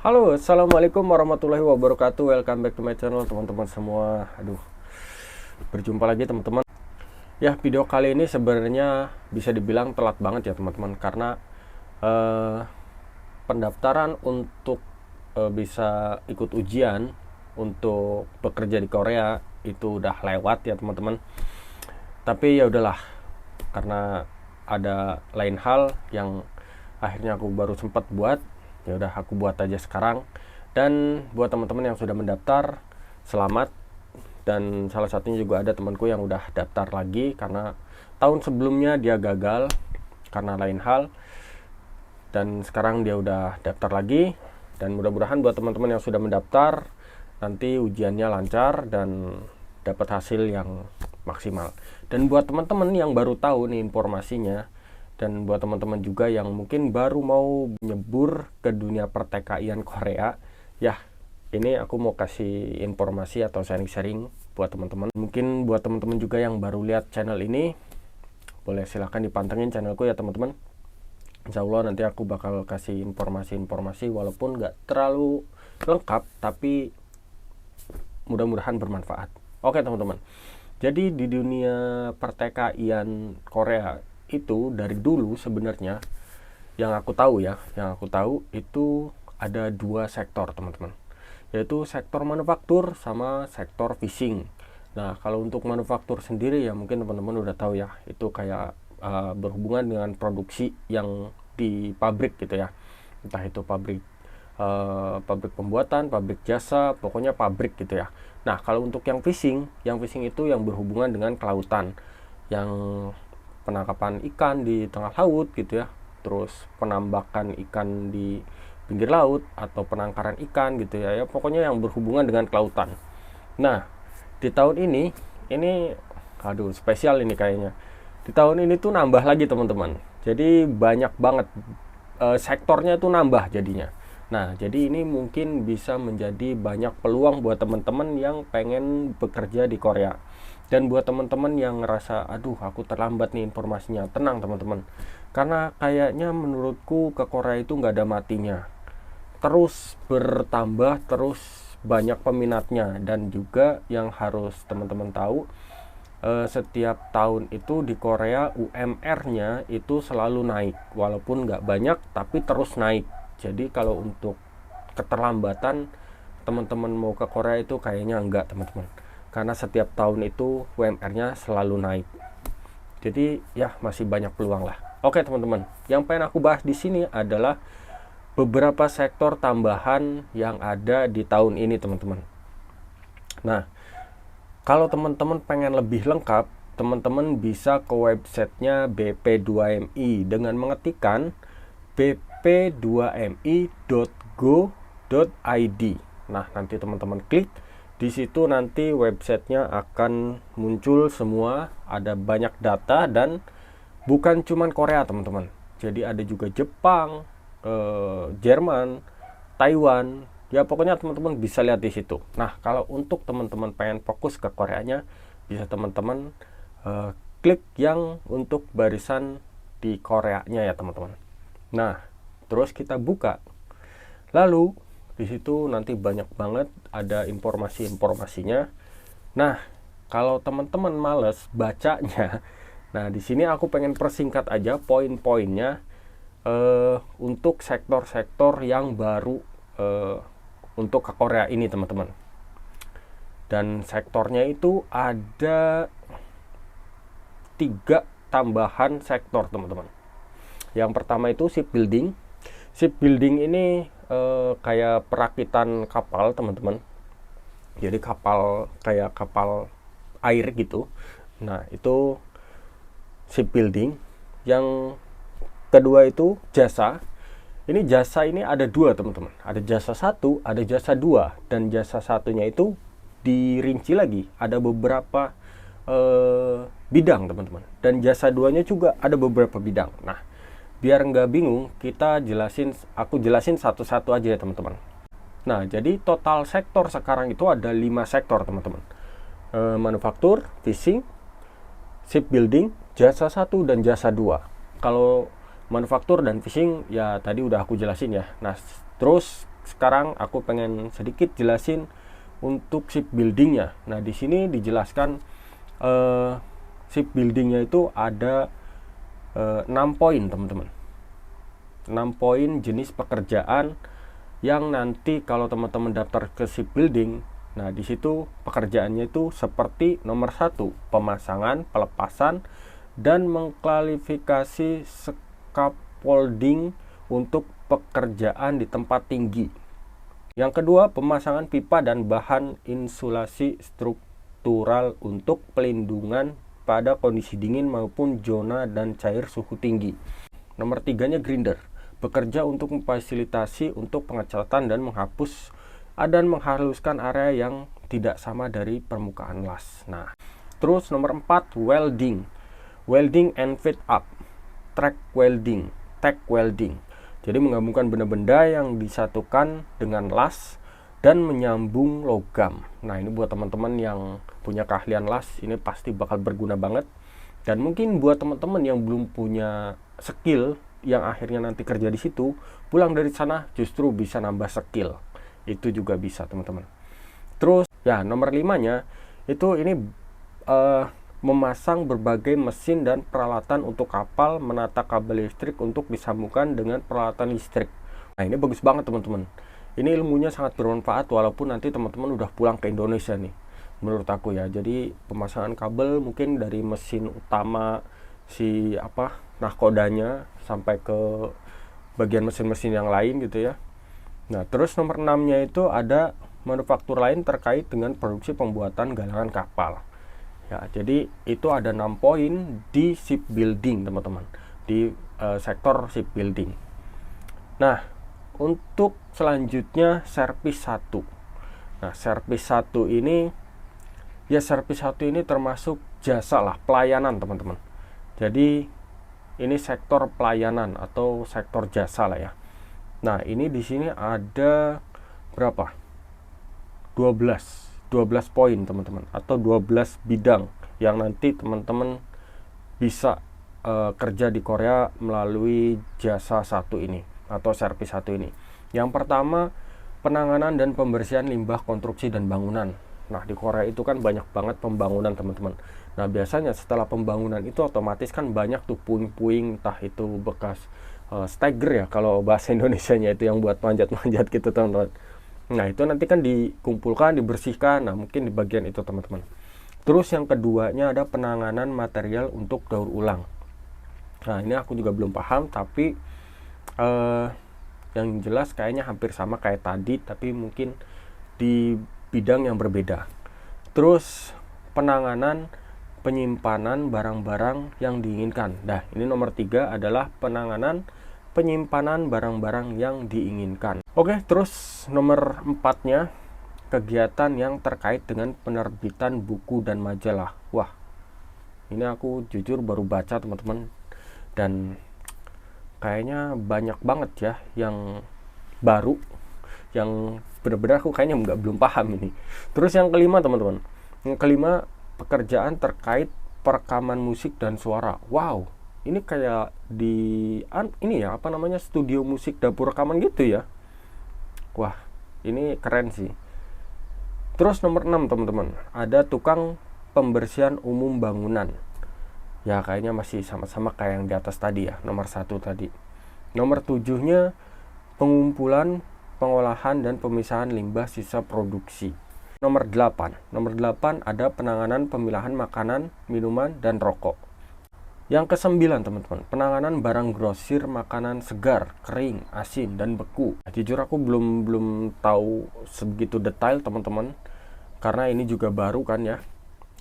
Halo, assalamualaikum warahmatullahi wabarakatuh. Welcome back to my channel, teman-teman semua. Berjumpa lagi teman-teman. Ya, video kali ini sebenarnya bisa dibilang telat banget ya teman-teman, karena pendaftaran untuk bisa ikut ujian untuk bekerja di Korea itu udah lewat ya teman-teman. Tapi ya udahlah, karena ada lain hal yang akhirnya aku baru sempat buat. Ya udah, aku buat aja sekarang. Dan buat teman-teman yang sudah mendaftar, selamat. Dan salah satunya juga ada temanku yang udah daftar lagi karena tahun sebelumnya dia gagal karena lain hal, dan sekarang dia udah daftar lagi. Dan mudah-mudahan buat teman-teman yang sudah mendaftar nanti ujiannya lancar dan dapat hasil yang maksimal. Dan buat teman-teman yang baru tahu nih informasinya, dan buat teman-teman juga yang mungkin baru mau nyebur ke dunia pertekaian Korea, ya ini aku mau kasih informasi atau sharing-sharing buat teman-teman. Mungkin buat teman-teman juga yang baru lihat channel ini, boleh silahkan dipantengin channelku ya teman-teman. Insya Allah nanti aku bakal kasih informasi-informasi walaupun nggak terlalu lengkap, tapi mudah-mudahan bermanfaat. Oke teman-teman, jadi di dunia pertekaian Korea itu dari dulu sebenarnya yang aku tahu itu ada dua sektor teman-teman, yaitu sektor manufaktur sama sektor fishing. Nah, kalau untuk manufaktur sendiri ya mungkin teman-teman udah tahu ya, itu kayak berhubungan dengan produksi yang di pabrik gitu ya, entah itu pabrik pembuatan, pabrik jasa, pokoknya pabrik gitu ya. Nah, kalau untuk yang fishing itu yang berhubungan dengan kelautan, yang penangkapan ikan di tengah laut gitu ya, terus penambakan ikan di pinggir laut atau penangkaran ikan gitu ya, pokoknya yang berhubungan dengan kelautan. Nah, di tahun ini spesial ini kayaknya. Di tahun ini tuh nambah lagi teman-teman. Jadi banyak banget sektornya tuh nambah jadinya. Nah, jadi ini mungkin bisa menjadi banyak peluang buat teman-teman yang pengen bekerja di Korea. Dan buat teman-teman yang ngerasa, aduh aku terlambat nih informasinya, tenang teman-teman. Karena kayaknya menurutku ke Korea itu nggak ada matinya. Terus bertambah, terus banyak peminatnya. Dan juga yang harus teman-teman tahu, setiap tahun itu di Korea UMR-nya itu selalu naik. Walaupun nggak banyak, tapi terus naik. Jadi kalau untuk keterlambatan teman-teman mau ke Korea itu kayaknya enggak teman-teman, karena setiap tahun itu UMR-nya selalu naik. Jadi ya masih banyak peluang lah. Oke teman-teman, yang pengen aku bahas di sini adalah beberapa sektor tambahan yang ada di tahun ini teman-teman. Nah, kalau teman-teman pengen lebih lengkap, teman-teman bisa ke websitenya BP2MI dengan mengetikkan bp2mi.go.id. Nah, nanti teman-teman klik di situ, nanti websitenya akan muncul semua, ada banyak data dan bukan cuman Korea teman-teman. Jadi ada juga Jepang, Jerman, Taiwan. Ya pokoknya teman-teman bisa lihat di situ. Nah, kalau untuk teman-teman pengen fokus ke Koreanya, bisa teman-teman klik yang untuk barisan di Koreanya ya teman-teman. Nah, terus kita buka. Lalu di situ nanti banyak banget ada informasi-informasinya. Nah, kalau teman-teman males bacanya, nah di sini aku pengen persingkat aja poin-poinnya untuk sektor-sektor yang baru untuk ke Korea ini teman-teman. Dan sektornya itu ada 3 tambahan sektor teman-teman. Yang pertama itu shipbuilding. Shipbuilding ini kayak perakitan kapal teman-teman. Jadi kayak kapal air gitu. Nah, itu shipbuilding. Yang kedua itu jasa. Ini jasa ini ada 2 teman-teman. Ada jasa 1, ada jasa 2. Dan jasa satunya itu dirinci lagi. Ada beberapa bidang teman-teman. Dan jasa 2-nya juga ada beberapa bidang. Nah, biar nggak bingung, aku jelasin satu-satu aja ya teman-teman. Nah, jadi total sektor sekarang itu ada 5 sektor teman-teman. Manufaktur, fishing, shipbuilding, jasa 1 dan jasa 2. Kalau manufaktur dan fishing ya tadi udah aku jelasin ya. Nah, terus sekarang aku pengen sedikit jelasin untuk shipbuildingnya. Nah, di sini dijelaskan shipbuildingnya itu ada 6 poin teman-teman. 6 poin jenis pekerjaan yang nanti kalau teman-teman daftar ke shipbuilding, nah di situ pekerjaannya itu seperti nomor 1, pemasangan, pelepasan, dan mengklarifikasi scaffolding untuk pekerjaan di tempat tinggi. Yang kedua, pemasangan pipa dan bahan insulasi struktural untuk pelindungan pada kondisi dingin maupun zona dan cair suhu tinggi. Nomor 3-nya grinder, bekerja untuk memfasilitasi untuk pengecatan dan menghapus dan menghaluskan area yang tidak sama dari permukaan las. Nah, terus nomor 4, welding and fit up, tack welding. Jadi menggabungkan benda-benda yang disatukan dengan las dan menyambung logam. Nah, ini buat teman-teman yang punya keahlian las, ini pasti bakal berguna banget. Dan mungkin buat teman-teman yang belum punya skill, yang akhirnya nanti kerja di situ, pulang dari sana justru bisa nambah skill. Itu juga bisa, teman-teman. Terus, ya nomor 5-nya itu ini memasang berbagai mesin dan peralatan untuk kapal, menata kabel listrik untuk disambungkan dengan peralatan listrik. Nah, ini bagus banget teman-teman. Ini ilmunya sangat bermanfaat walaupun nanti teman-teman udah pulang ke Indonesia nih, menurut aku ya. Jadi pemasangan kabel mungkin dari mesin utama si nahkodanya sampai ke bagian mesin-mesin yang lain gitu ya. Nah, terus nomor 6-nya itu ada manufaktur lain terkait dengan produksi pembuatan galangan kapal. Ya, jadi itu ada 6 poin di shipbuilding teman-teman, di sektor shipbuilding. Nah, untuk selanjutnya servis 1. Nah, servis 1 ini termasuk jasa lah, pelayanan teman-teman. Jadi ini sektor pelayanan atau sektor jasa lah ya. Nah, ini di sini ada berapa? 12 poin teman-teman, atau 12 bidang yang nanti teman-teman bisa kerja di Korea melalui jasa 1 ini atau servis 1 ini. Yang pertama, penanganan dan pembersihan limbah konstruksi dan bangunan. Nah, di Korea itu kan banyak banget pembangunan teman-teman. Nah, biasanya setelah pembangunan itu otomatis kan banyak tuh puing-puing, entah itu bekas steger ya kalau bahasa Indonesianya itu yang buat manjat-manjat gitu teman-teman. Nah, itu nanti kan dikumpulkan, dibersihkan. Nah, mungkin di bagian itu teman-teman. Terus yang keduanya ada penanganan material untuk daur ulang. Nah, ini aku juga belum paham, tapi yang jelas kayaknya hampir sama kayak tadi, tapi mungkin di bidang yang berbeda. Terus penanganan penyimpanan barang-barang yang diinginkan. Nah, ini nomor 3 adalah penanganan penyimpanan barang-barang yang diinginkan. Oke, terus nomor 4-nya kegiatan yang terkait dengan penerbitan buku dan majalah. Wah, ini aku jujur baru baca teman-teman, dan kayaknya banyak banget ya yang baru, yang benar-benar aku kayaknya belum paham ini. Terus yang kelima teman-teman, yang kelima pekerjaan terkait perekaman musik dan suara. Wow, ini kayak di studio musik, dapur rekaman gitu ya. Wah, ini keren sih. Terus nomor 6 teman-teman, ada tukang pembersihan umum bangunan. Ya, kayaknya masih sama-sama kayak yang di atas tadi ya, nomor 1 tadi. Nomor 7-nya pengumpulan, pengolahan dan pemisahan limbah sisa produksi. Nomor 8 ada penanganan pemilahan makanan, minuman dan rokok. Yang ke-9 teman-teman, penanganan barang grosir, makanan segar, kering, asin dan beku. Jujur aku belum tahu sebegitu detail teman-teman, karena ini juga baru kan ya.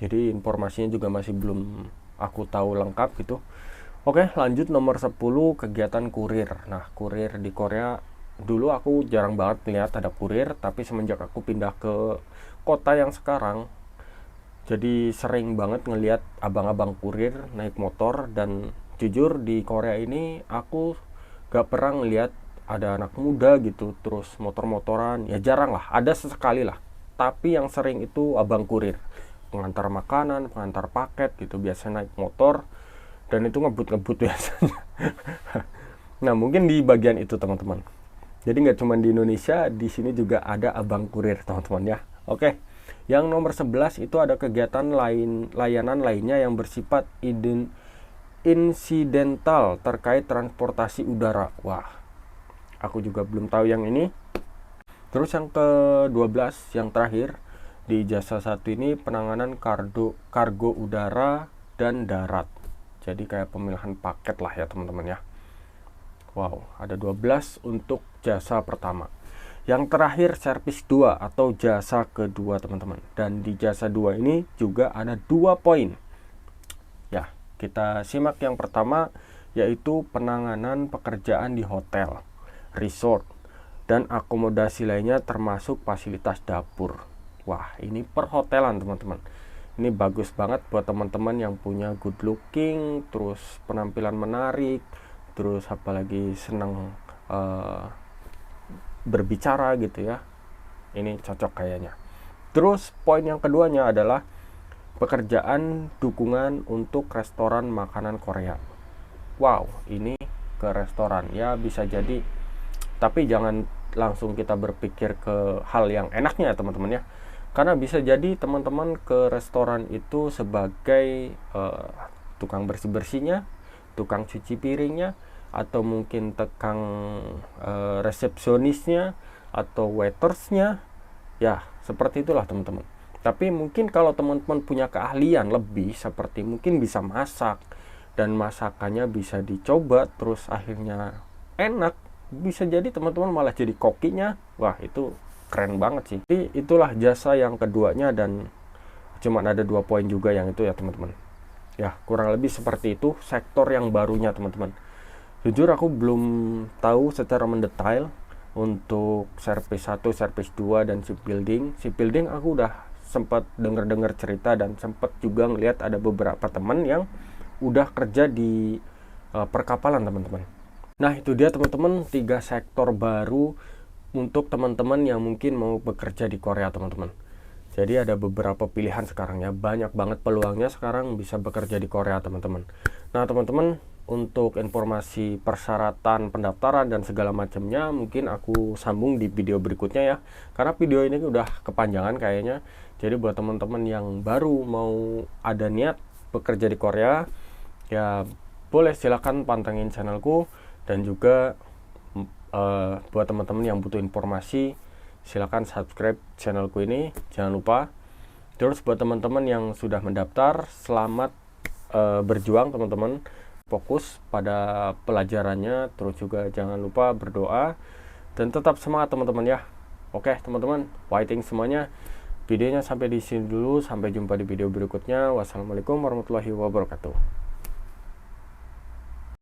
Jadi informasinya juga masih belum aku tahu lengkap gitu. Oke, lanjut nomor 10, kegiatan kurir. Nah, kurir di Korea dulu aku jarang banget melihat ada kurir, tapi semenjak aku pindah ke kota yang sekarang, jadi sering banget ngelihat abang-abang kurir naik motor. Dan jujur di Korea ini aku gak pernah ngelihat ada anak muda gitu terus motor-motoran, ya jarang lah, ada sesekali lah. Tapi yang sering itu abang kurir, pengantar makanan, pengantar paket gitu, biasanya naik motor dan itu ngebut-ngebut biasanya. Nah, mungkin di bagian itu teman-teman. Jadi nggak cuma di Indonesia, di sini juga ada abang kurir teman-teman ya. Oke, yang nomor 11 itu ada kegiatan layanan lainnya yang bersifat insidental terkait transportasi udara. Wah, aku juga belum tahu yang ini. Terus yang ke-12 yang terakhir di jasa 1 ini penanganan kargo udara dan darat. Jadi kayak pemilihan paket lah ya teman-teman ya. Wow, ada 12 untuk jasa pertama. Yang terakhir servis 2 atau jasa kedua teman-teman. Dan di jasa 2 ini juga ada 2 poin. Ya, kita simak yang pertama, yaitu penanganan pekerjaan di hotel, resort, dan akomodasi lainnya termasuk fasilitas dapur. Wah, ini perhotelan teman-teman. Ini bagus banget buat teman-teman yang punya good looking, terus penampilan menarik, terus apalagi senang berbicara gitu ya. Ini cocok kayaknya. Terus poin yang keduanya adalah pekerjaan dukungan untuk restoran makanan Korea. Wow, ini ke restoran ya, bisa jadi, tapi jangan langsung kita berpikir ke hal yang enaknya teman-teman ya, karena bisa jadi teman-teman ke restoran itu sebagai tukang bersih-bersihnya, tukang cuci piringnya, atau mungkin tukang resepsionisnya atau waitersnya ya, seperti itulah teman-teman. Tapi mungkin kalau teman-teman punya keahlian lebih, seperti mungkin bisa masak dan masakannya bisa dicoba terus akhirnya enak, bisa jadi teman-teman malah jadi kokinya. Wah, itu keren banget sih. Jadi itulah jasa yang keduanya, dan cuman ada 2 poin juga yang itu ya teman-teman. Ya, kurang lebih seperti itu sektor yang barunya teman-teman. Jujur aku belum tahu secara mendetail untuk service 1, service 2 dan shipbuilding. Shipbuilding aku udah sempat dengar cerita dan sempat juga ngelihat ada beberapa teman yang udah kerja di perkapalan teman-teman. Nah, itu dia teman-teman 3 sektor baru untuk teman-teman yang mungkin mau bekerja di Korea teman-teman. Jadi ada beberapa pilihan sekarang ya, banyak banget peluangnya sekarang bisa bekerja di Korea teman-teman. Nah teman-teman, untuk informasi persyaratan pendaftaran dan segala macamnya mungkin aku sambung di video berikutnya ya, karena video ini udah kepanjangan kayaknya. Jadi buat teman-teman yang baru mau ada niat bekerja di Korea ya, boleh silakan pantengin channelku. Dan juga buat teman-teman yang butuh informasi, silakan subscribe channelku ini, jangan lupa. Terus buat teman-teman yang sudah mendaftar, selamat berjuang teman-teman, fokus pada pelajarannya, terus juga jangan lupa berdoa dan tetap semangat teman-teman ya. Oke teman-teman, fighting semuanya. Videonya sampai di sini dulu, sampai jumpa di video berikutnya. Wassalamualaikum warahmatullahi wabarakatuh.